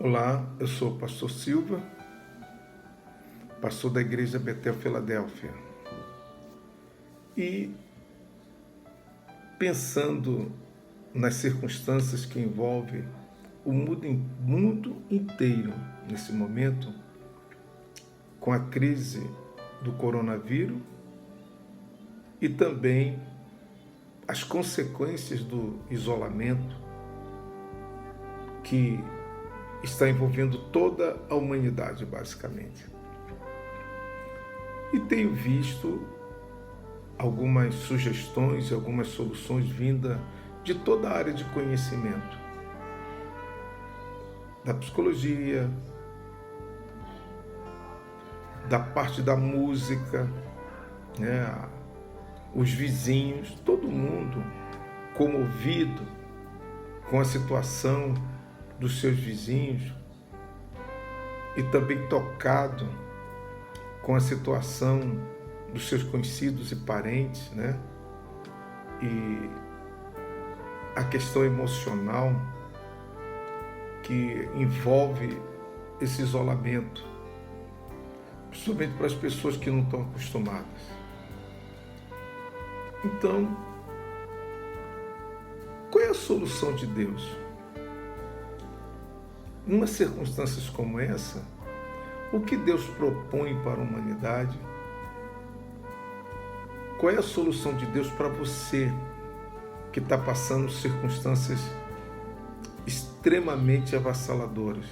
Olá, eu sou o pastor Silva, pastor da Igreja Betel Filadélfia. E pensando nas circunstâncias que envolvem o mundo inteiro nesse momento, com a crise do coronavírus e também as consequências do isolamento que está envolvendo toda a humanidade, basicamente. E tenho visto algumas sugestões e algumas soluções vindas de toda a área de conhecimento, da psicologia, da parte da música, né? Os vizinhos, todo mundo comovido com a situação dos seus vizinhos e também tocado com a situação dos seus conhecidos e parentes, né? E a questão emocional que envolve esse isolamento, principalmente para as pessoas que não estão acostumadas. Então, qual é a solução de Deus? Em umas circunstâncias como essa, o que Deus propõe para a humanidade? Qual é a solução de Deus para você que está passando circunstâncias extremamente avassaladoras?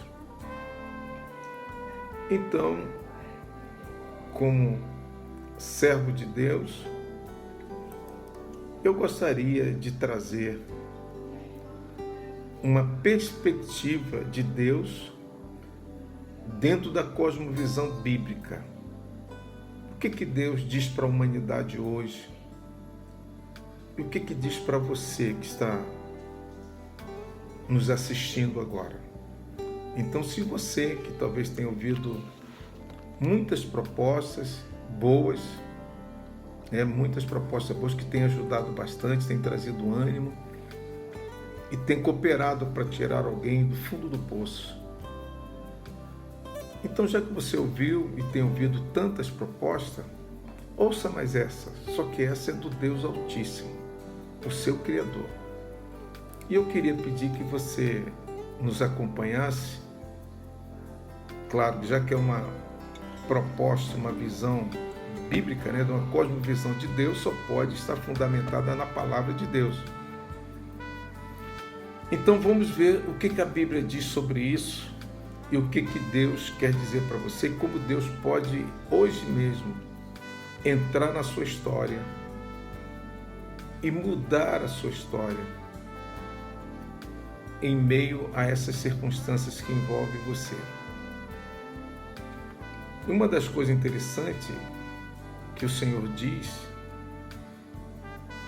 Então, como servo de Deus, eu gostaria de trazer uma perspectiva de Deus dentro da cosmovisão bíblica. O que Deus diz para a humanidade hoje? E o que diz para você que está nos assistindo agora? Então, se você que talvez tenha ouvido muitas propostas boas, muitas propostas boas que têm ajudado bastante, têm trazido ânimo e têm cooperado para tirar alguém do fundo do poço. Então, já que você ouviu e tem ouvido tantas propostas, ouça mais essa, só que essa é do Deus Altíssimo, o seu Criador. E eu queria pedir que você nos acompanhasse, claro, já que é uma proposta, uma visão bíblica, de uma cosmovisão de Deus, só pode estar fundamentada na palavra de Deus. Então vamos ver o que a Bíblia diz sobre isso e o que Deus quer dizer para você e como Deus pode hoje mesmo entrar na sua história e mudar a sua história em meio a essas circunstâncias que envolvem você. Uma das coisas interessantes que o Senhor diz,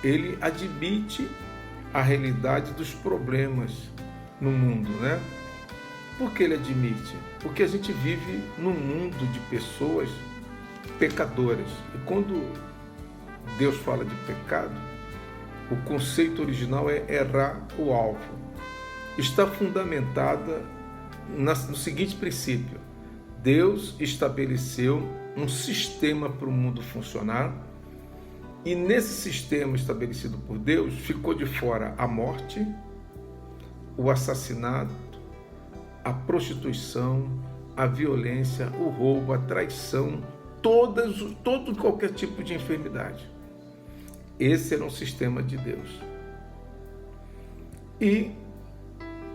Ele admite a realidade dos problemas no mundo, né? Por que Ele admite? Porque a gente vive num mundo de pessoas pecadoras. E quando Deus fala de pecado, o conceito original é errar o alvo. Está fundamentada no seguinte princípio: Deus estabeleceu um sistema para o mundo funcionar, e nesse sistema estabelecido por Deus ficou de fora a morte, o assassinato, a prostituição, a violência, o roubo, a traição, qualquer tipo de enfermidade. Esse era um sistema de Deus. E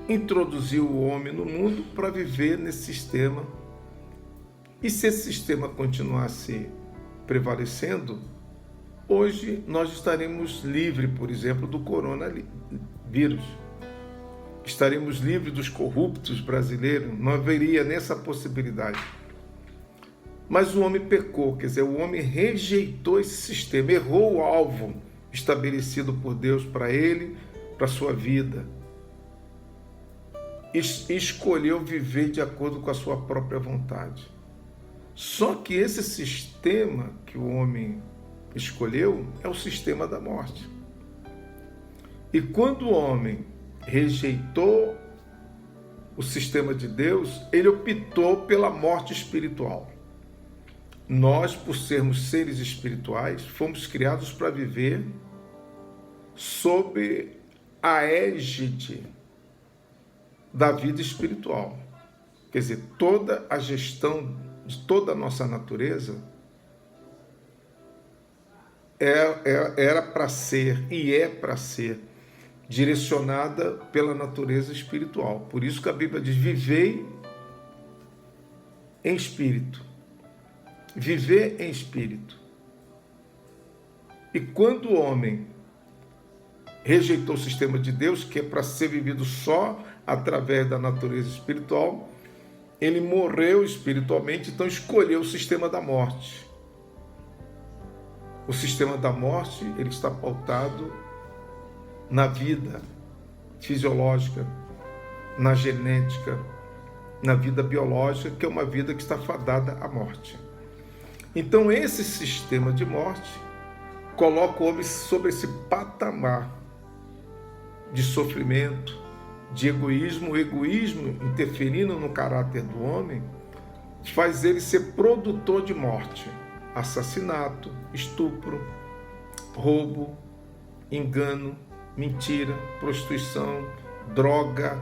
introduziu o homem no mundo para viver nesse sistema. E se esse sistema continuasse prevalecendo, hoje nós estaremos livres, por exemplo, do coronavírus. Estaremos livres dos corruptos brasileiros, não haveria nessa possibilidade. Mas o homem pecou, quer dizer, o homem rejeitou esse sistema, errou o alvo estabelecido por Deus para ele, para a sua vida. E escolheu viver de acordo com a sua própria vontade. Só que esse sistema que o homem escolheu é o sistema da morte. E quando o homem rejeitou o sistema de Deus, ele optou pela morte espiritual. Nós, por sermos seres espirituais, fomos criados para viver sob a égide da vida espiritual. Quer dizer, toda a gestão de toda a nossa natureza era para ser e é para ser direcionada pela natureza espiritual. Por isso que a Bíblia diz: vivei em espírito. Viver em espírito. E quando o homem rejeitou o sistema de Deus, que é para ser vivido só através da natureza espiritual, ele morreu espiritualmente, então escolheu o sistema da morte. O sistema da morte, ele está pautado na vida fisiológica, na genética, na vida biológica, que é uma vida que está fadada à morte. Então, esse sistema de morte coloca o homem sobre esse patamar de sofrimento, de egoísmo. O egoísmo, interferindo no caráter do homem, faz ele ser produtor de morte. Assassinato, estupro, roubo, engano, mentira, prostituição, droga.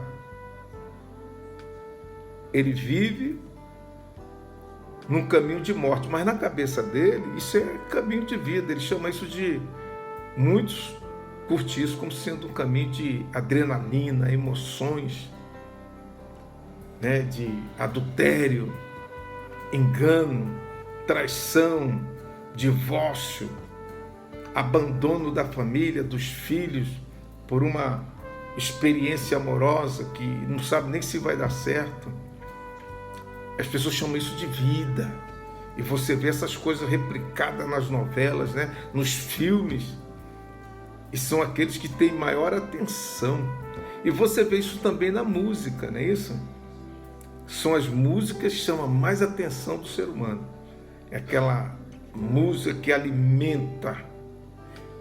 Ele vive num caminho de morte, mas na cabeça dele isso é caminho de vida. Ele chama isso de, muitos curtem isso como sendo um caminho de adrenalina, emoções, né, de adultério, engano, traição, divórcio, abandono da família, dos filhos, por uma experiência amorosa que não sabe nem se vai dar certo. As pessoas chamam isso de vida. E você vê essas coisas replicadas nas novelas, né? Nos filmes. E são aqueles que têm maior atenção. E você vê isso também na música, não é isso? São as músicas que chamam mais atenção do ser humano. É aquela música que alimenta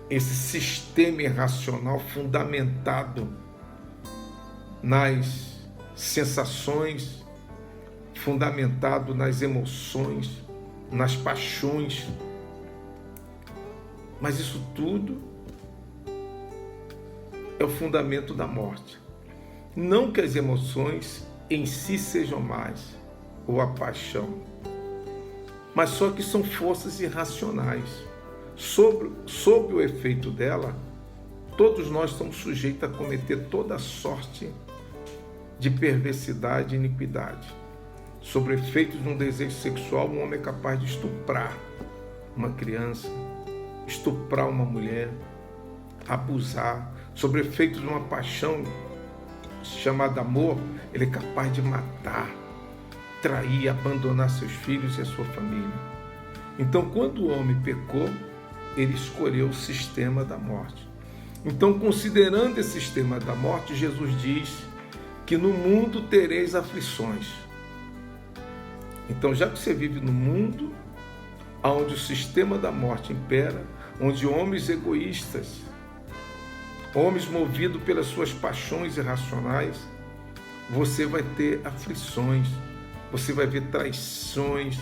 esse sistema irracional fundamentado nas sensações, fundamentado nas emoções, nas paixões. Mas isso tudo é o fundamento da morte. Não que as emoções em si sejam más, ou a paixão, mas só que são forças irracionais. Sob o efeito dela, todos nós estamos sujeitos a cometer toda sorte de perversidade e iniquidade. Sob o efeito de um desejo sexual, um homem é capaz de estuprar uma criança, estuprar uma mulher, abusar. Sob o efeito de uma paixão chamada amor, ele é capaz de matar, trair, abandonar seus filhos e a sua família. Então, quando o homem pecou, ele escolheu o sistema da morte. Então, considerando esse sistema da morte, Jesus diz que no mundo tereis aflições. Então, já que você vive no mundo onde o sistema da morte impera, onde homens egoístas, homens movidos pelas suas paixões irracionais, você vai ter aflições, você vai ver traições,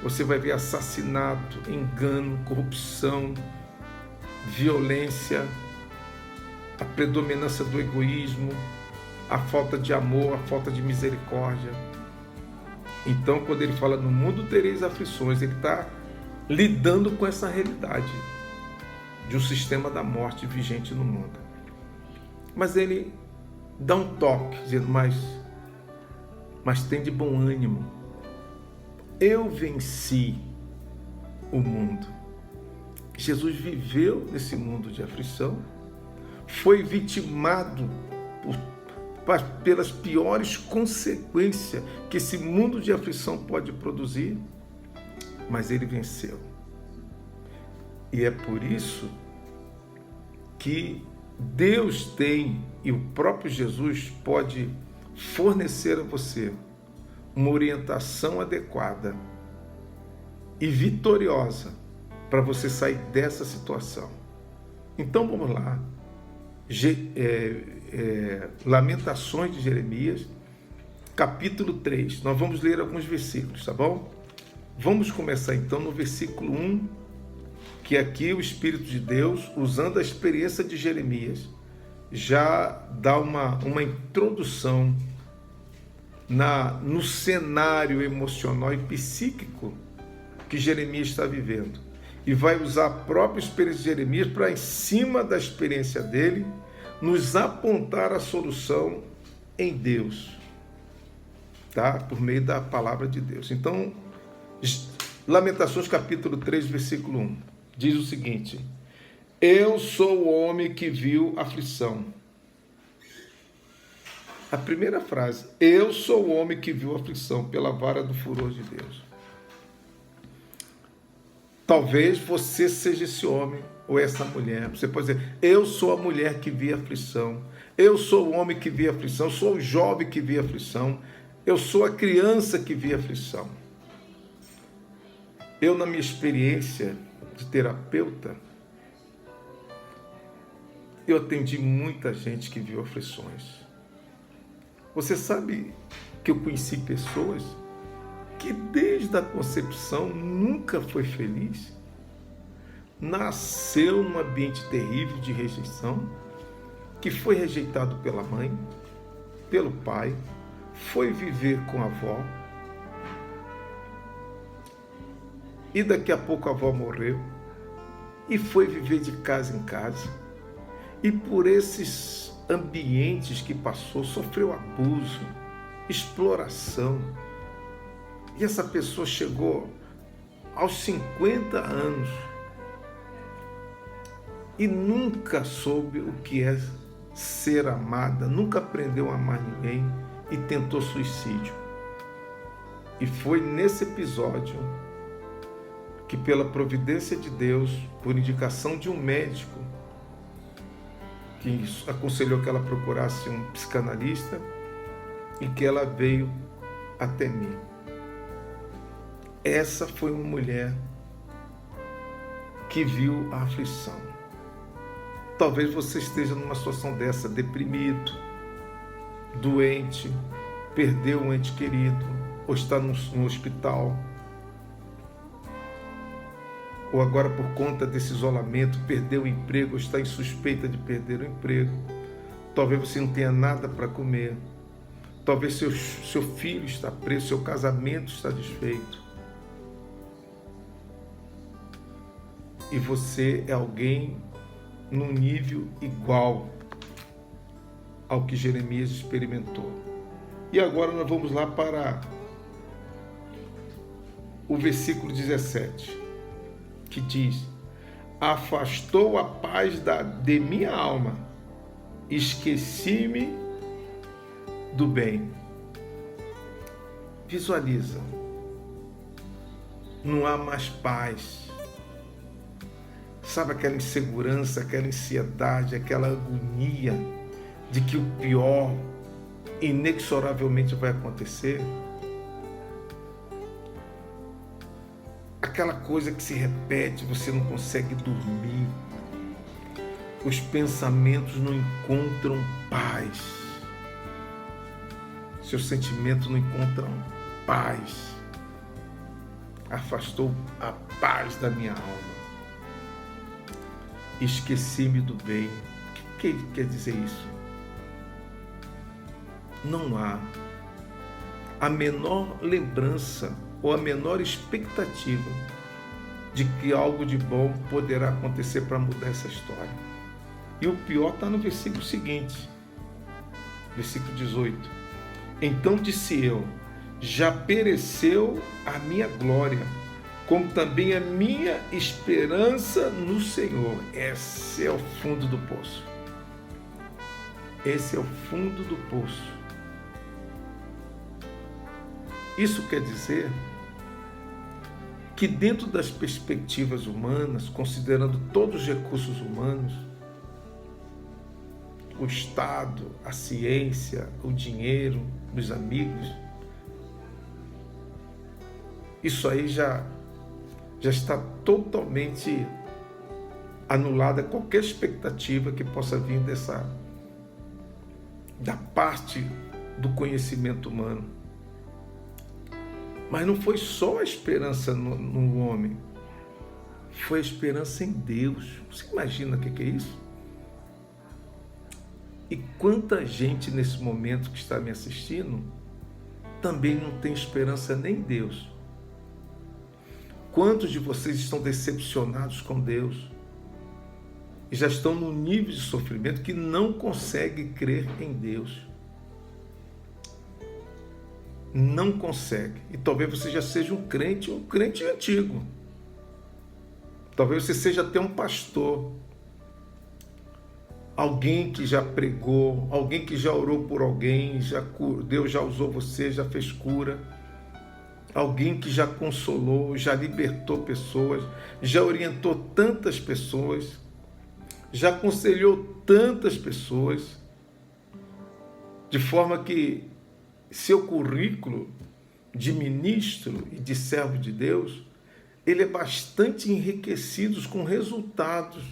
você vai ver assassinato, engano, corrupção, violência, a predominância do egoísmo, a falta de amor, a falta de misericórdia. Então, quando ele fala no mundo tereis aflições, ele está lidando com essa realidade de um sistema da morte vigente no mundo. Mas ele dá um toque, dizendo, mas tem de bom ânimo. Eu venci o mundo. Jesus viveu nesse mundo de aflição, foi vitimado pelas piores consequências que esse mundo de aflição pode produzir, mas ele venceu. E é por isso que Deus tem, e o próprio Jesus pode fornecer a você uma orientação adequada e vitoriosa para você sair dessa situação. Então vamos lá. Lamentações de Jeremias, capítulo 3. Nós vamos ler alguns versículos, tá bom? Vamos começar então no versículo 1, que aqui o Espírito de Deus, usando a experiência de Jeremias, já dá uma introdução no cenário emocional e psíquico que Jeremias está vivendo. E vai usar a própria experiência de Jeremias para, em cima da experiência dele, nos apontar a solução em Deus, tá? Por meio da palavra de Deus. Então, Lamentações capítulo 3, versículo 1, diz o seguinte: eu sou o homem que viu aflição. A primeira frase, eu sou o homem que viu aflição pela vara do furor de Deus. Talvez você seja esse homem ou essa mulher. Você pode dizer, eu sou a mulher que vi aflição. Eu sou o homem que vi aflição. Eu sou o jovem que vi aflição. Eu sou a criança que vi aflição. Eu, na minha experiência de terapeuta, eu atendi muita gente que viu aflições. Você sabe que eu conheci pessoas que desde a concepção nunca foi feliz, nasceu num ambiente terrível de rejeição, que foi rejeitado pela mãe, pelo pai, foi viver com a avó, e daqui a pouco a avó morreu, e foi viver de casa em casa, e por esses ambientes que passou, sofreu abuso, exploração, e essa pessoa chegou aos 50 anos e nunca soube o que é ser amada, nunca aprendeu a amar ninguém e tentou suicídio. E foi nesse episódio que, pela providência de Deus, por indicação de um médico, que aconselhou que ela procurasse um psicanalista, e que ela veio até mim. Essa foi uma mulher que viu a aflição. Talvez você esteja numa situação dessa, deprimido, doente, perdeu um ente querido, ou está no hospital, ou agora por conta desse isolamento perdeu o emprego, ou está em suspeita de perder o emprego. Talvez você não tenha nada para comer. Talvez seu filho está preso, seu casamento está desfeito. E você é alguém num nível igual ao que Jeremias experimentou. E agora nós vamos lá para o versículo 17, que diz: afastou a paz de minha alma, esqueci-me do bem. Visualiza, não há mais paz. Sabe aquela insegurança, aquela ansiedade, aquela agonia de que o pior inexoravelmente vai acontecer? Aquela coisa que se repete, você não consegue dormir. Os pensamentos não encontram paz. Seus sentimentos não encontram paz. Afastou a paz da minha alma. Esqueci-me do bem. O que quer dizer isso? Não há a menor lembrança ou a menor expectativa de que algo de bom poderá acontecer para mudar essa história. E o pior está no versículo seguinte, versículo 18. Então disse eu, já pereceu a minha glória, como também a minha esperança no Senhor. Esse é o fundo do poço. Esse é o fundo do poço. Isso quer dizer que dentro das perspectivas humanas, considerando todos os recursos humanos, o Estado, a ciência, o dinheiro, os amigos, isso aí já está totalmente anulada qualquer expectativa que possa vir da parte do conhecimento humano. Mas não foi só a esperança no homem, foi a esperança em Deus. Você imagina o que é isso? E quanta gente nesse momento que está me assistindo também não tem esperança nem em Deus. Quantos de vocês estão decepcionados com Deus e já estão num nível de sofrimento que não consegue crer em Deus? Não consegue. E talvez você já seja um crente antigo. Talvez você seja até um pastor, alguém que já pregou, alguém que já orou por alguém, Deus já usou você, já fez cura, alguém que já consolou, já libertou pessoas, já orientou tantas pessoas, já aconselhou tantas pessoas, de forma que seu currículo de ministro e de servo de Deus, ele é bastante enriquecido com resultados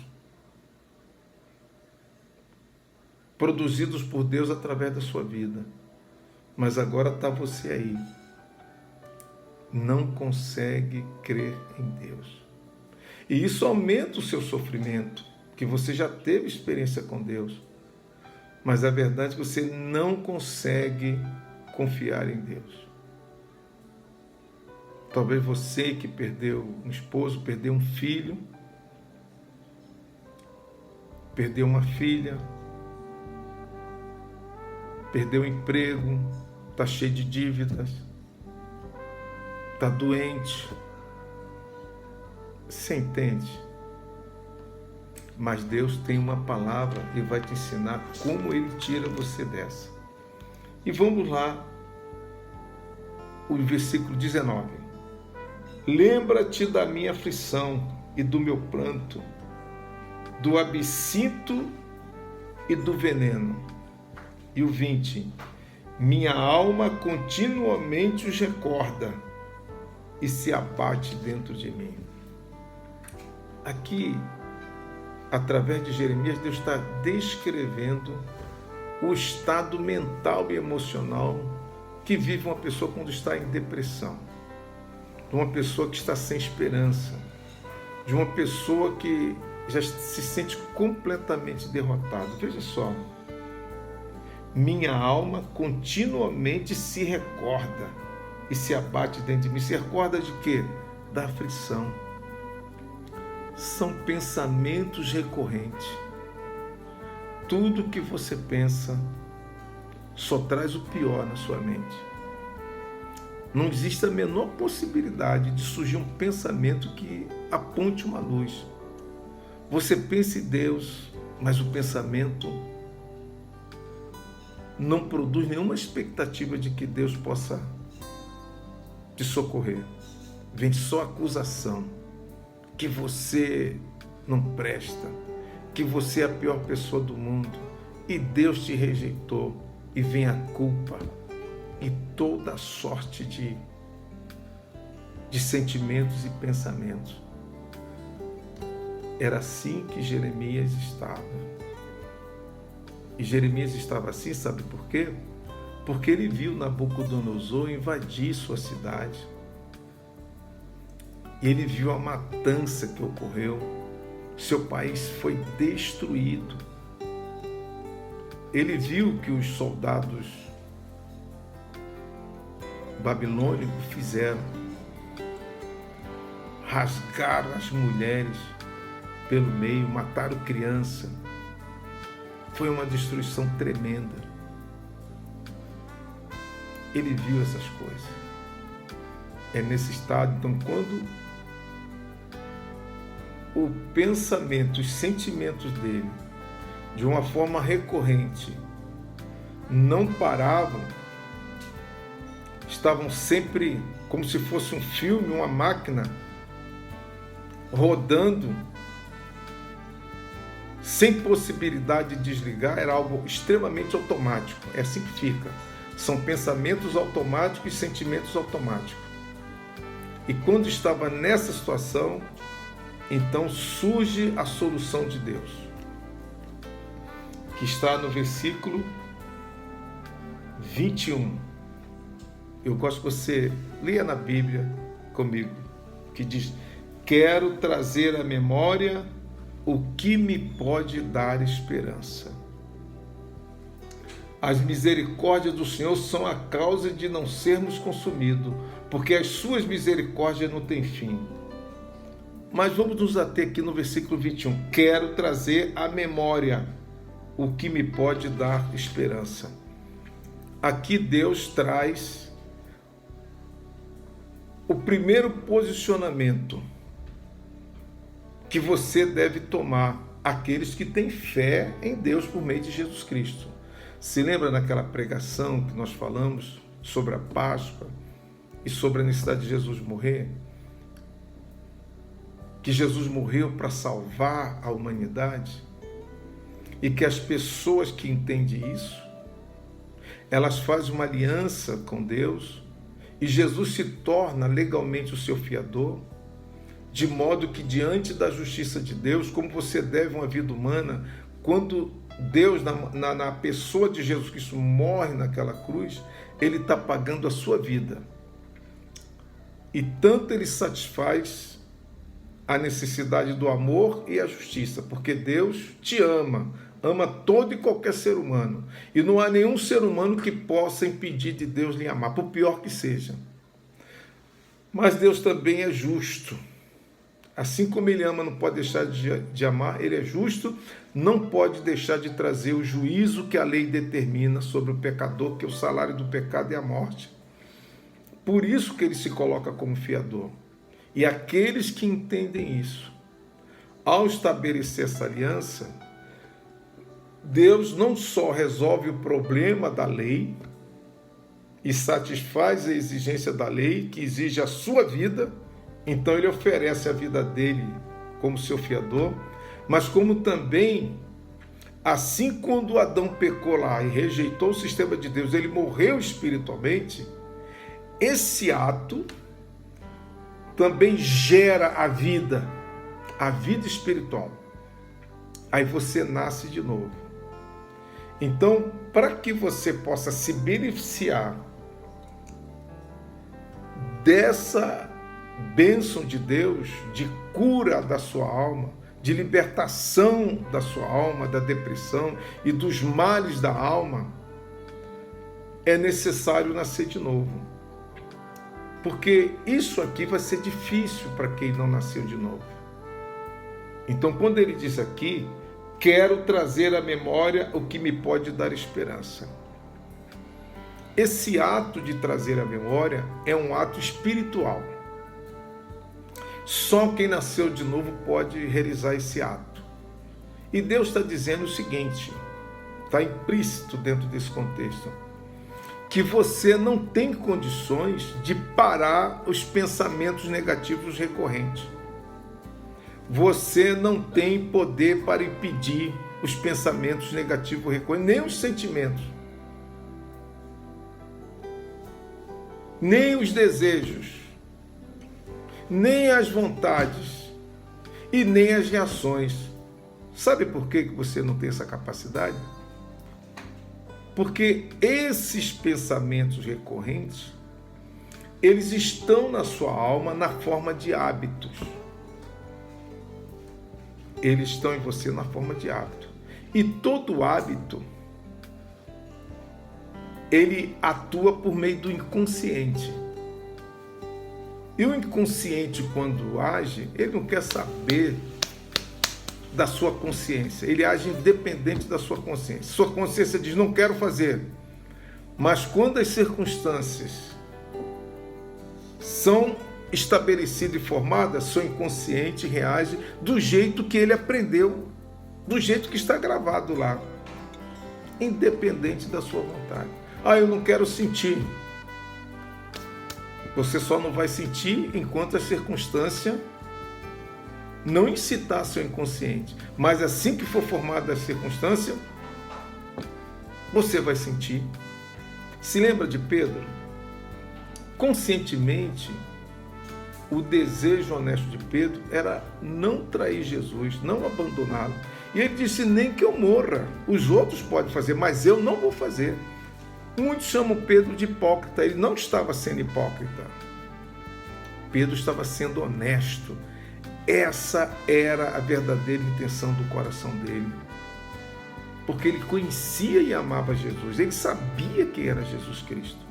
produzidos por Deus através da sua vida. Mas agora está você aí, não consegue crer em Deus. E isso aumenta o seu sofrimento, que você já teve experiência com Deus. Mas a verdade é que você não consegue confiar em Deus. Talvez você que perdeu um esposo, perdeu um filho, perdeu uma filha, perdeu o emprego, está cheio de dívidas, está doente. Você entende? Mas Deus tem uma palavra e vai te ensinar como Ele tira você dessa. E vamos lá, o versículo 19. Lembra-te da minha aflição e do meu pranto, do absinto e do veneno. E o 20. Minha alma continuamente os recorda e se abate dentro de mim. Aqui, através de Jeremias, Deus está descrevendo o estado mental e emocional que vive uma pessoa quando está em depressão, de uma pessoa que está sem esperança, de uma pessoa que já se sente completamente derrotada. Veja só, minha alma continuamente se recorda e se abate dentro de mim. Se recorda de quê? Da aflição. São pensamentos recorrentes. Tudo que você pensa só traz o pior na sua mente. Não existe a menor possibilidade de surgir um pensamento que aponte uma luz. Você pensa em Deus, mas o pensamento não produz nenhuma expectativa de que Deus possa te socorrer. Vem só acusação, que você não presta, que você é a pior pessoa do mundo e Deus te rejeitou, e vem a culpa e toda sorte de sentimentos e pensamentos. Era assim que Jeremias estava. E Jeremias estava assim, sabe por quê? Porque ele viu Nabucodonosor invadir sua cidade. E ele viu a matança que ocorreu. Seu país foi destruído. Ele viu que os soldados babilônicos fizeram. Rasgaram as mulheres pelo meio, mataram criança. Foi uma destruição tremenda. Ele viu essas coisas. É nesse estado, então, quando o pensamento, os sentimentos dele, de uma forma recorrente, não paravam, estavam sempre como se fosse um filme, uma máquina, rodando, sem possibilidade de desligar, era algo extremamente automático. É assim que fica. São pensamentos automáticos e sentimentos automáticos. E quando estava nessa situação, então surge a solução de Deus, que está no versículo 21. Eu gosto que você leia na Bíblia comigo, que diz: quero trazer à memória o que me pode dar esperança. As misericórdias do Senhor são a causa de não sermos consumidos, porque as suas misericórdias não têm fim. Mas vamos nos ater aqui no versículo 21. Quero trazer à memória o que me pode dar esperança. Aqui Deus traz o primeiro posicionamento que você deve tomar, aqueles que têm fé em Deus por meio de Jesus Cristo. Se lembra naquela pregação que nós falamos sobre a Páscoa e sobre a necessidade de Jesus morrer? Que Jesus morreu para salvar a humanidade e que as pessoas que entendem isso, elas fazem uma aliança com Deus e Jesus se torna legalmente o seu fiador, de modo que diante da justiça de Deus, como você deve uma vida humana, quando Deus, na pessoa de Jesus Cristo, morre naquela cruz, Ele está pagando a sua vida. E tanto Ele satisfaz a necessidade do amor e a justiça, porque Deus te ama, ama todo e qualquer ser humano. E não há nenhum ser humano que possa impedir de Deus lhe amar, por pior que seja. Mas Deus também é justo. Assim como Ele ama, não pode deixar de amar, Ele é justo, não pode deixar de trazer o juízo que a lei determina sobre o pecador, que o salário do pecado é a morte. Por isso que Ele se coloca como fiador. E aqueles que entendem isso, ao estabelecer essa aliança, Deus não só resolve o problema da lei e satisfaz a exigência da lei, que exige a sua vida, então Ele oferece a vida dele como seu fiador, mas como também, assim quando Adão pecou lá e rejeitou o sistema de Deus, ele morreu espiritualmente, esse ato também gera a vida espiritual. Aí você nasce de novo. Então, para que você possa se beneficiar dessa bênção de Deus, de cura da sua alma, de libertação da sua alma, da depressão e dos males da alma, é necessário nascer de novo. Porque isso aqui vai ser difícil para quem não nasceu de novo. Então, quando ele diz aqui, quero trazer à memória o que me pode dar esperança. Esse ato de trazer à memória é um ato espiritual. Só quem nasceu de novo pode realizar esse ato. E Deus está dizendo o seguinte, está implícito dentro desse contexto, que você não tem condições de parar os pensamentos negativos recorrentes. Você não tem poder para impedir os pensamentos negativos recorrentes, nem os sentimentos, nem os desejos, nem as vontades e nem as reações. Sabe por que você não tem essa capacidade? Porque esses pensamentos recorrentes, eles estão na sua alma na forma de hábitos. Eles estão em você na forma de hábito. E todo hábito, ele atua por meio do inconsciente. E o inconsciente, quando age, ele não quer saber da sua consciência. Ele age independente da sua consciência. Sua consciência diz, não quero fazer. Mas quando as circunstâncias são estabelecidas e formadas, seu inconsciente reage do jeito que ele aprendeu, do jeito que está gravado lá, independente da sua vontade. Eu não quero sentir. Você só não vai sentir enquanto a circunstância não incitar seu inconsciente. Mas assim que for formada a circunstância, você vai sentir. Se lembra de Pedro? Conscientemente, o desejo honesto de Pedro era não trair Jesus, não abandoná-lo. E ele disse, nem que eu morra. Os outros podem fazer, mas eu não vou fazer. Muitos chamam Pedro de hipócrita. Ele não estava sendo hipócrita. Pedro estava sendo honesto. Essa era a verdadeira intenção do coração dele. Porque ele conhecia e amava Jesus. Ele sabia que era Jesus Cristo.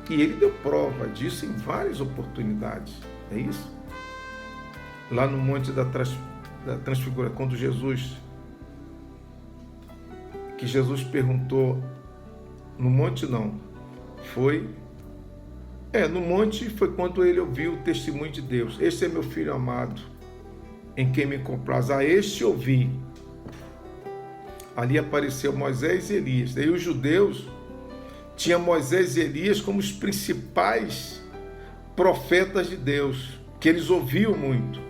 E ele deu prova disso em várias oportunidades. É isso? Lá no Monte da Transfiguração, quando Jesus perguntou, no monte não, no monte foi quando ele ouviu o testemunho de Deus. Este é meu filho amado, em quem me compraz. A este ouvi. Ali apareceu Moisés e Elias. Daí os judeus tinham Moisés e Elias como os principais profetas de Deus, que eles ouviam muito.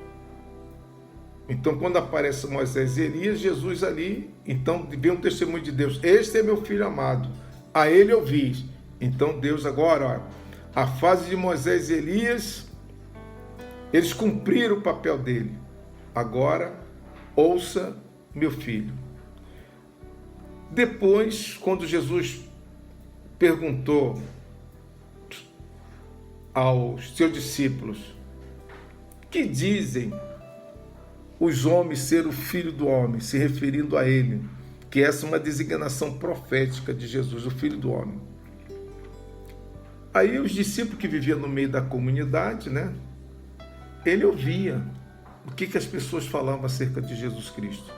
Então, quando aparece Moisés e Elias, Jesus ali, então vem um testemunho de Deus. Este é meu filho amado, a ele ouvi. Então Deus agora, a fase de Moisés e Elias, eles cumpriram o papel dele. Agora, ouça meu filho. Depois, quando Jesus perguntou aos seus discípulos, que dizem os homens ser o Filho do Homem, se referindo a ele, que essa é uma designação profética de Jesus, o Filho do Homem. Aí os discípulos que viviam no meio da comunidade, né? Ele ouvia o que as pessoas falavam acerca de Jesus Cristo.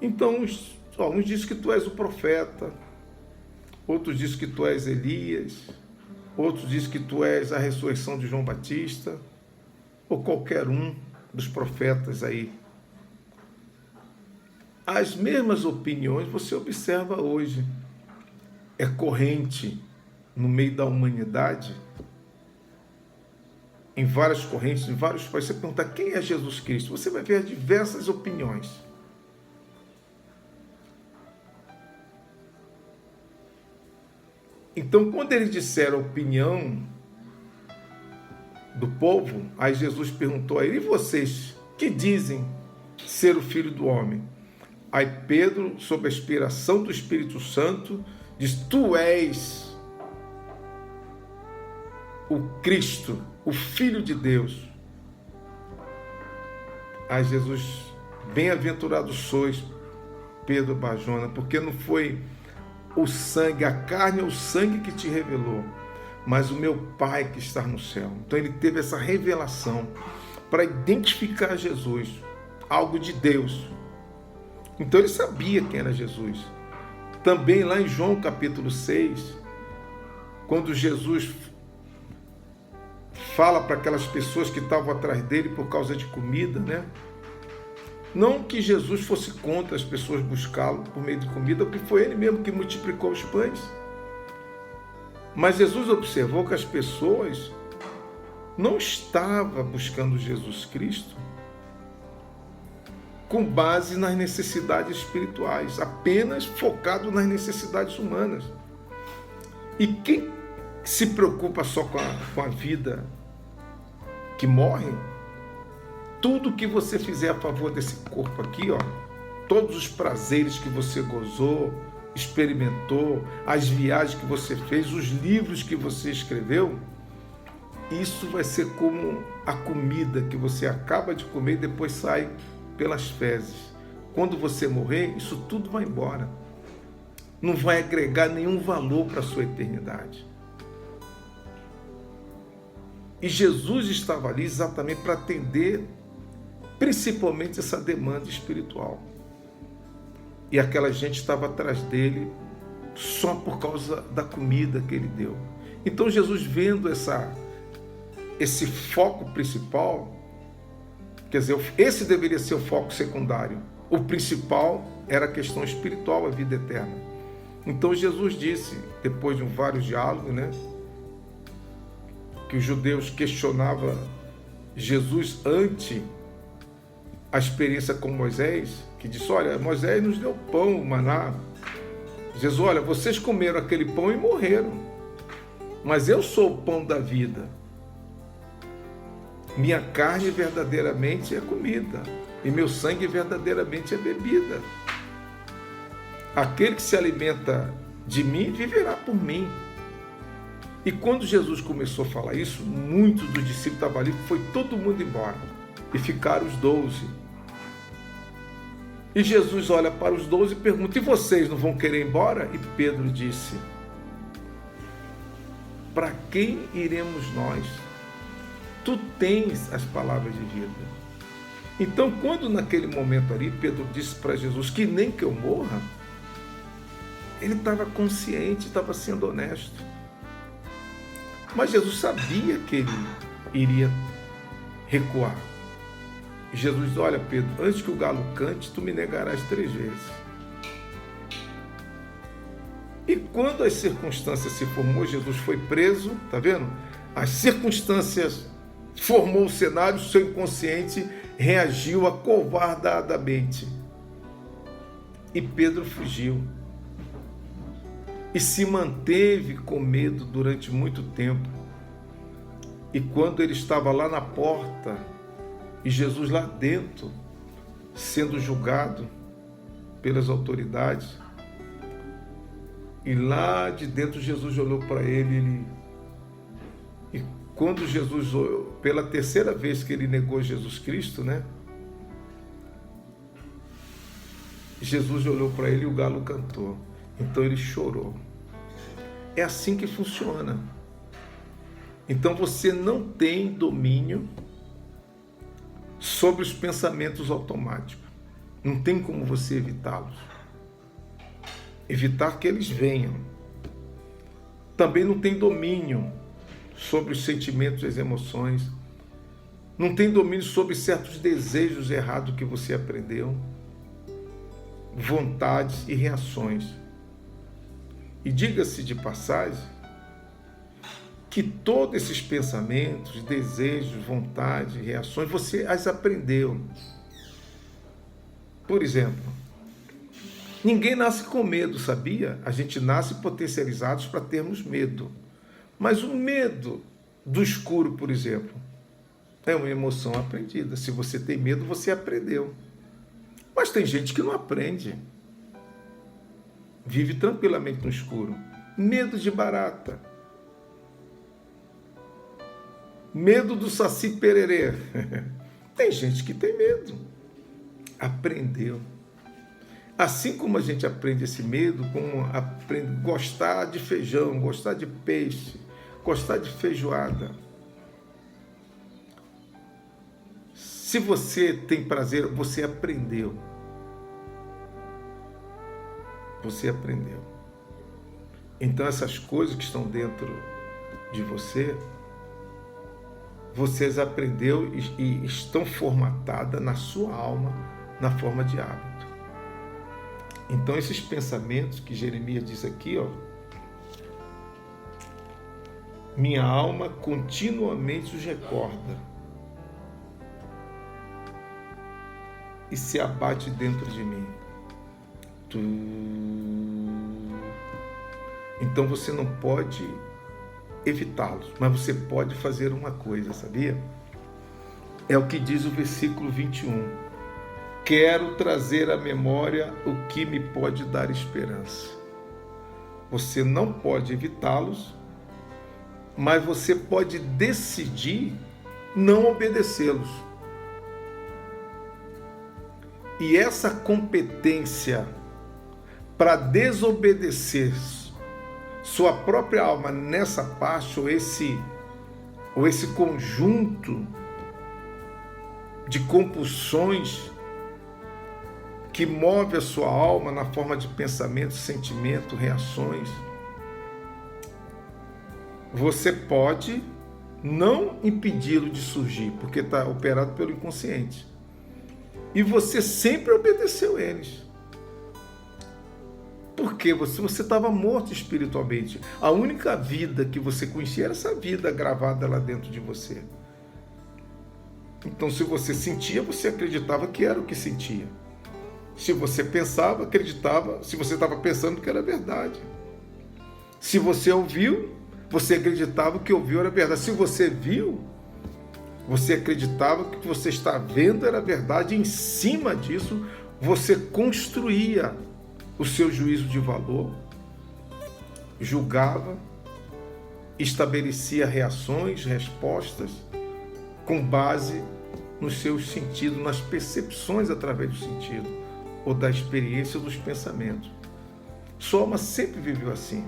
Então, uns dizem que tu és o profeta, outros dizem que tu és Elias, outros dizem que tu és a ressurreição de João Batista, ou qualquer um dos profetas aí. As mesmas opiniões você observa hoje. É corrente no meio da humanidade, em várias correntes, em vários países. Você pergunta quem é Jesus Cristo, você vai ver diversas opiniões. Então, quando eles disseram a opinião do povo, aí Jesus perguntou a ele, e vocês, que dizem ser o Filho do Homem? Aí Pedro, sob a inspiração do Espírito Santo, diz, tu és o Cristo, o Filho de Deus. Aí Jesus, bem-aventurado sois, Pedro Bajona, porque não foi o sangue, a carne ou o sangue que te revelou, mas o meu Pai que está no céu. Então ele teve essa revelação para identificar Jesus, algo de Deus. Então ele sabia quem era Jesus. Também lá em João capítulo 6, quando Jesus fala para aquelas pessoas que estavam atrás dele por causa de comida, né? Não que Jesus fosse contra as pessoas buscá-lo por meio de comida, porque foi ele mesmo que multiplicou os pães. Mas Jesus observou que as pessoas não estavam buscando Jesus Cristo com base nas necessidades espirituais, apenas focado nas necessidades humanas. E quem se preocupa só com a vida que morre, tudo que você fizer a favor desse corpo aqui, ó, todos os prazeres que você gozou, experimentou, as viagens que você fez, os livros que você escreveu, isso vai ser como a comida que você acaba de comer e depois sai pelas fezes. Quando você morrer, isso tudo vai embora. Não vai agregar nenhum valor para a sua eternidade. E Jesus estava ali exatamente para atender principalmente essa demanda espiritual. E aquela gente estava atrás dele só por causa da comida que ele deu. Então Jesus, vendo esse foco principal, quer dizer, esse deveria ser o foco secundário. O principal era a questão espiritual, a vida eterna. Então Jesus disse, depois de vários diálogos, né, que os judeus questionavam Jesus ante a experiência com Moisés, que disse, olha, Moisés nos deu pão, maná. Jesus, olha, vocês comeram aquele pão e morreram, mas eu sou o pão da vida. Minha carne verdadeiramente é comida, e meu sangue verdadeiramente é bebida. Aquele que se alimenta de mim viverá por mim. E quando Jesus começou a falar isso, muitos dos discípulos estavam ali, foi todo mundo embora. E ficaram os 12. E Jesus olha para os 12 e pergunta: e vocês não vão querer ir embora? E Pedro disse: para quem iremos nós? Tu tens as palavras de vida. Então, quando naquele momento ali, Pedro disse para Jesus que nem que eu morra, ele estava consciente, estava sendo honesto. Mas Jesus sabia que ele iria recuar. E Jesus diz: olha, Pedro, antes que o galo cante, tu me negarás 3 vezes. E quando as circunstâncias se formou, Jesus foi preso, tá vendo? As circunstâncias formou o cenário, seu inconsciente reagiu acovardadamente. E Pedro fugiu. E se manteve com medo durante muito tempo. E quando ele estava lá na porta, e Jesus lá dentro, sendo julgado pelas autoridades, e lá de dentro Jesus olhou para ele, e quando Jesus, pela 3ª vez que ele negou Jesus Cristo, né? Jesus olhou para ele e o galo cantou. Então ele chorou. É assim que funciona. Então você não tem domínio sobre os pensamentos automáticos. Não tem como você evitá-los. Evitar que eles venham. Também não tem domínio sobre os sentimentos e as emoções. Não tem domínio sobre certos desejos errados que você aprendeu. Vontades e reações. E diga-se de passagem que todos esses pensamentos, desejos, vontades, reações, você as aprendeu. Por exemplo, ninguém nasce com medo, sabia? A gente nasce potencializados para termos medo. Mas o medo do escuro, por exemplo, é uma emoção aprendida. Se você tem medo, você aprendeu. Mas tem gente que não aprende. Vive tranquilamente no escuro. Medo de barata. Medo do saci pererê. Tem gente que tem medo. Aprendeu. Assim como a gente aprende esse medo, como aprende a gostar de feijão, gostar de peixe, gostar de feijoada. Se você tem prazer, você aprendeu. Você aprendeu. Então essas coisas que estão dentro de você, vocês aprendeu e estão formatadas na sua alma, na forma de hábito. Então esses pensamentos que Jeremias diz aqui, ó, minha alma continuamente os recorda e se abate dentro de mim. Então você não pode evitá-los, mas você pode fazer uma coisa, sabia? É o que diz o versículo 21. Quero trazer à memória o que me pode dar esperança. Você não pode evitá-los, mas você pode decidir não obedecê-los. E essa competência para desobedecer sua própria alma nessa parte, ou esse conjunto de compulsões que move a sua alma na forma de pensamento, sentimento, reações, você pode não impedi-lo de surgir, porque está operado pelo inconsciente. E você sempre obedeceu eles. Porque você estava morto espiritualmente. A única vida que você conhecia era essa vida gravada lá dentro de você. Então, se você sentia, você acreditava que era o que sentia. Se você pensava, acreditava, se você estava pensando que era verdade. Se você ouviu, você acreditava que ouviu era verdade. Se você viu, você acreditava que o que você está vendo era verdade. E em cima disso, você construía o seu juízo de valor, julgava, estabelecia reações, respostas, com base nos seus sentidos, nas percepções através do sentido, ou da experiência dos pensamentos. Sua alma sempre viveu assim.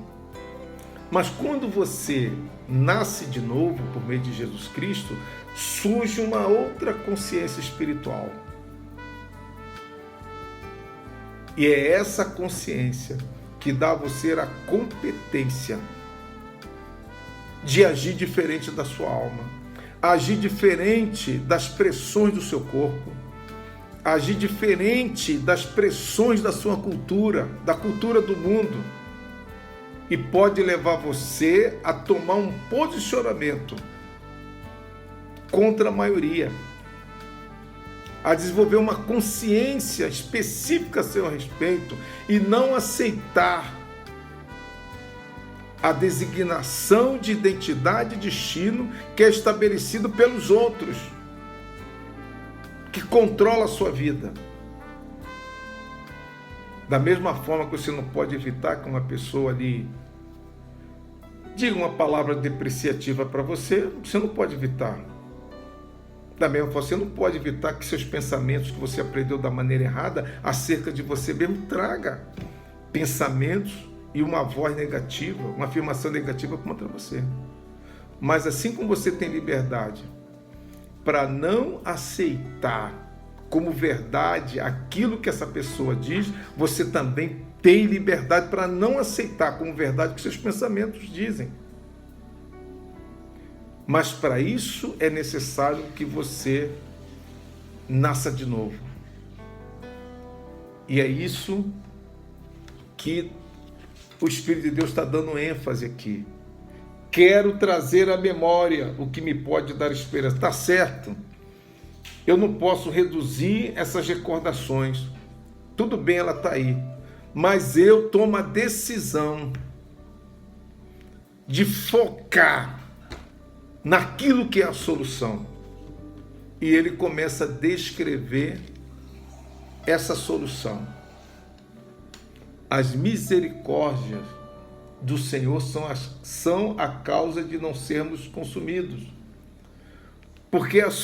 Mas quando você nasce de novo por meio de Jesus Cristo, surge uma outra consciência espiritual. E é essa consciência que dá a você a competência de agir diferente da sua alma, agir diferente das pressões do seu corpo, agir diferente das pressões da sua cultura, da cultura do mundo, e pode levar você a tomar um posicionamento contra a maioria, a desenvolver uma consciência específica a seu respeito e não aceitar a designação de identidade e destino que é estabelecido pelos outros, que controla a sua vida. Da mesma forma que você não pode evitar que uma pessoa ali diga uma palavra depreciativa para você, você não pode evitar. Da mesma forma, você não pode evitar que seus pensamentos que você aprendeu da maneira errada acerca de você mesmo traga pensamentos e uma voz negativa, uma afirmação negativa contra você. Mas assim como você tem liberdade para não aceitar como verdade aquilo que essa pessoa diz, você também tem liberdade para não aceitar como verdade o que seus pensamentos dizem. Mas para isso é necessário que você nasça de novo. E é isso que o Espírito de Deus está dando ênfase aqui. Quero trazer à memória o que me pode dar esperança. Está certo. Eu não posso reduzir essas recordações. Tudo bem, ela está aí. Mas eu tomo a decisão de focar naquilo que é a solução. E ele começa a descrever essa solução. As misericórdias do Senhor são a causa de não sermos consumidos. Porque as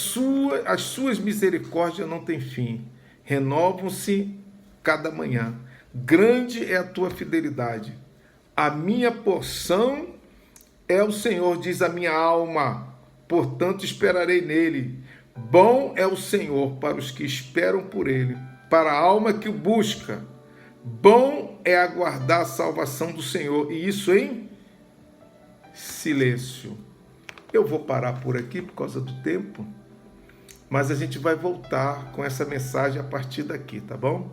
suas misericórdias não têm fim. Renovam-se cada manhã. Grande é a tua fidelidade. A minha porção é o Senhor, diz a minha alma, portanto esperarei nele. Bom é o Senhor para os que esperam por ele, para a alma que o busca. Bom é aguardar a salvação do Senhor, e isso em silêncio. Eu vou parar por aqui por causa do tempo, mas a gente vai voltar com essa mensagem a partir daqui, tá bom?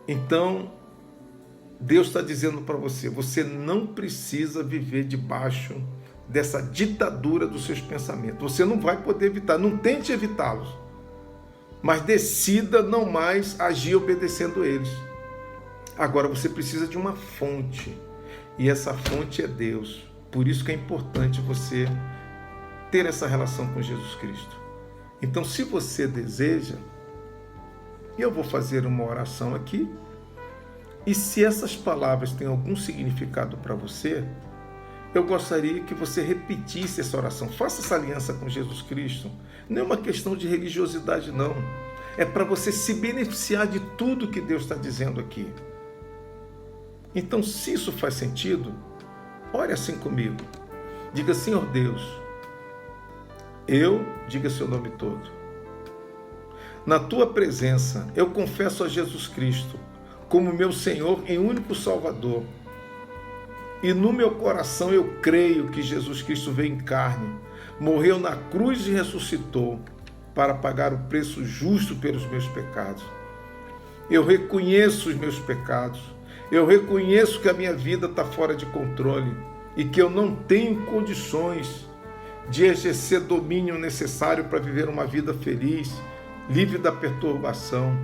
Então, Deus está dizendo para você, você não precisa viver debaixo dessa ditadura dos seus pensamentos. Você não vai poder evitar, não tente evitá-los, mas decida não mais agir obedecendo eles. Agora você precisa de uma fonte, e essa fonte é Deus. Por isso que é importante você ter essa relação com Jesus Cristo. Então, se você deseja, eu vou fazer uma oração aqui, e se essas palavras têm algum significado para você, eu gostaria que você repetisse essa oração. Faça essa aliança com Jesus Cristo. Não é uma questão de religiosidade, não. É para você se beneficiar de tudo que Deus está dizendo aqui. Então, se isso faz sentido, ore assim comigo. Diga, Senhor Deus, diga seu nome todo. Na tua presença, eu confesso a Jesus Cristo como meu Senhor e único Salvador. E no meu coração eu creio que Jesus Cristo veio em carne, morreu na cruz e ressuscitou para pagar o preço justo pelos meus pecados. Eu reconheço os meus pecados. Eu reconheço que a minha vida está fora de controle e que eu não tenho condições de exercer domínio necessário para viver uma vida feliz, livre da perturbação.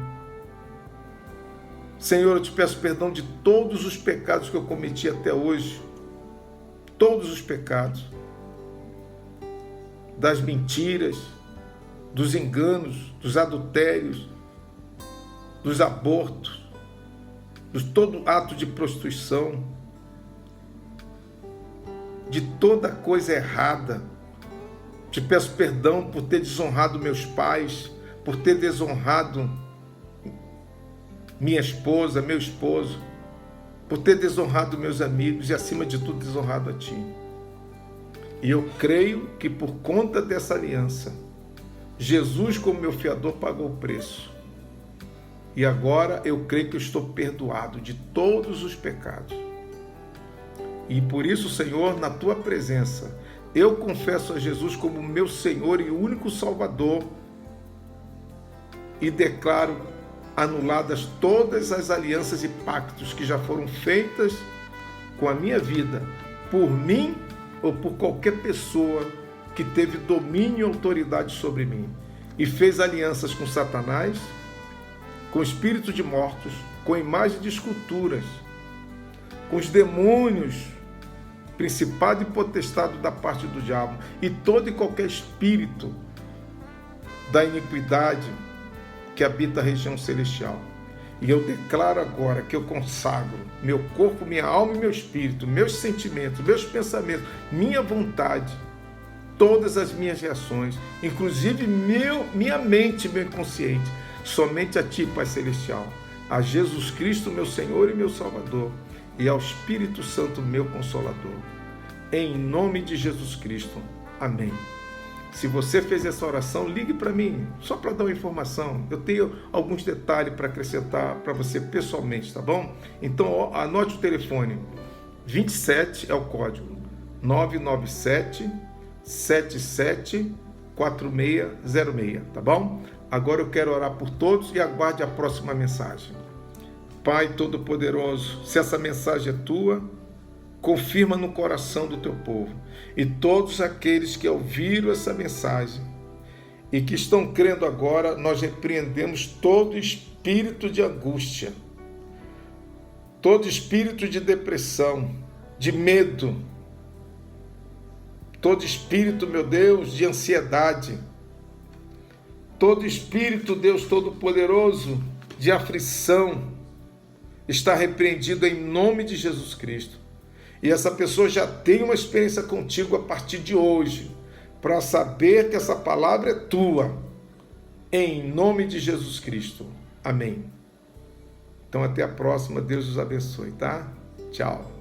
Senhor, eu te peço perdão de todos os pecados que eu cometi até hoje. Todos os pecados. Das mentiras, dos enganos, dos adultérios, dos abortos, de todo ato de prostituição, de toda coisa errada. Te peço perdão por ter desonrado meus pais, por ter desonrado minha esposa, meu esposo, por ter desonrado meus amigos e, acima de tudo, desonrado a Ti. E eu creio que por conta dessa aliança, Jesus, como meu fiador, pagou o preço. E agora eu creio que eu estou perdoado de todos os pecados. E por isso, Senhor, na Tua presença, eu confesso a Jesus como meu Senhor e único Salvador e declaro anuladas todas as alianças e pactos que já foram feitas com a minha vida, por mim ou por qualquer pessoa que teve domínio e autoridade sobre mim e fez alianças com Satanás, com espírito de mortos, com imagem de esculturas, com os demônios, principado e potestado da parte do diabo e todo e qualquer espírito da iniquidade que habita a região celestial. E eu declaro agora que eu consagro meu corpo, minha alma e meu espírito, meus sentimentos, meus pensamentos, minha vontade, todas as minhas reações, inclusive minha mente, meu inconsciente, somente a Ti, Pai Celestial, a Jesus Cristo, meu Senhor e meu Salvador, e ao Espírito Santo, meu Consolador. Em nome de Jesus Cristo. Amém. Se você fez essa oração, ligue para mim, só para dar uma informação. Eu tenho alguns detalhes para acrescentar para você pessoalmente, tá bom? Então, anote o telefone. 27 é o código. 997 77 4606, tá bom? Agora eu quero orar por todos e aguarde a próxima mensagem. Pai Todo-Poderoso, se essa mensagem é Tua, confirma no coração do Teu povo e todos aqueles que ouviram essa mensagem e que estão crendo agora, nós repreendemos todo espírito de angústia, todo espírito de depressão, de medo, todo espírito, meu Deus, de ansiedade, todo espírito, Deus Todo-Poderoso, de aflição, está repreendido em nome de Jesus Cristo. E essa pessoa já tem uma experiência contigo a partir de hoje, para saber que essa palavra é tua, em nome de Jesus Cristo. Amém. Então até a próxima, Deus os abençoe, tá? Tchau.